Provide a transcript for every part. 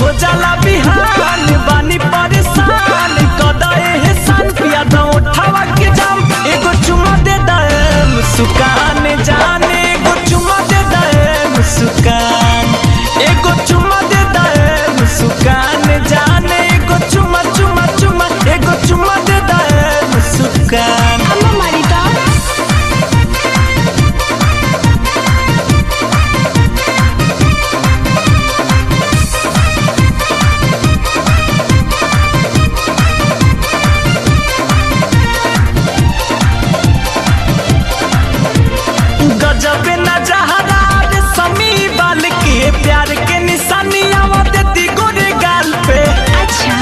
हो जाला बिहान बानी परेशान कदाए है सान पिया दो उठावा के जाम एगो चुमा दे दे मुस्कान जाने एगो चुमा दे दे मुस्कान एगो चुमा दे दे मुस्कान जाने एगो चुमा चुमा चुमा एगो चुमा दे दे मुस्कान अम्मा मारिता गजब नजहरा रे समी बाल के प्यार के निशानी आवत दी गोरे गाल पे अच्छा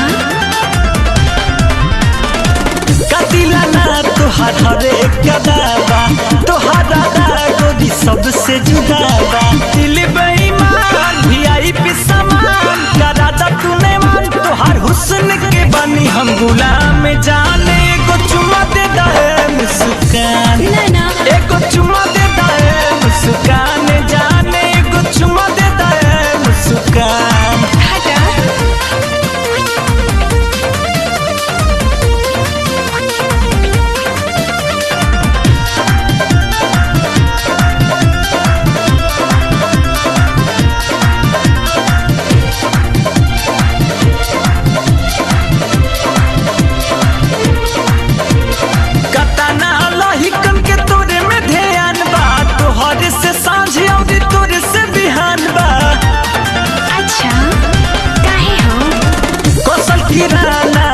कतिला ना तोहार हरे कदाबा तोहारा गोरी सबसे जुदाबा दिल बेईमान वीआईपी सामान करा दा तूने मान तोहार हुस्न के बनी हम गुलाम जाने एगो चुमा दे दे मुस्कान ना एगो चुमा दे दे मुस्कान जाने एगो चुमा दे दे मुस्कान हटा कतना लहिकन के तोरे में ध्यान बा तोहरे से सांझ औरी तोरे से बिहान बा अच्छा काहे हो कौशल किराना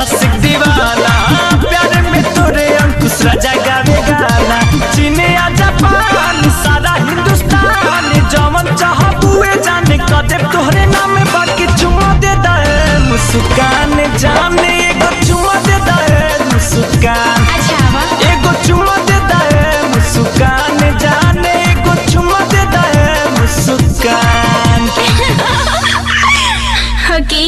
आशिक दीवाना प्यार में तोरे अंकुश राजा गावे गाना चीने आ जापान सारा हिंदुस्तान जवन चाहबुए जाने कदे तोहरे नाम बाकी चुमा दे दे मुस्कान जाने एगो चुमा दे दे मुस्कान अच्छा वा एगो चुमा दे दे मुस्कान जाने एगो चुमा दे दे मुस्कान ओके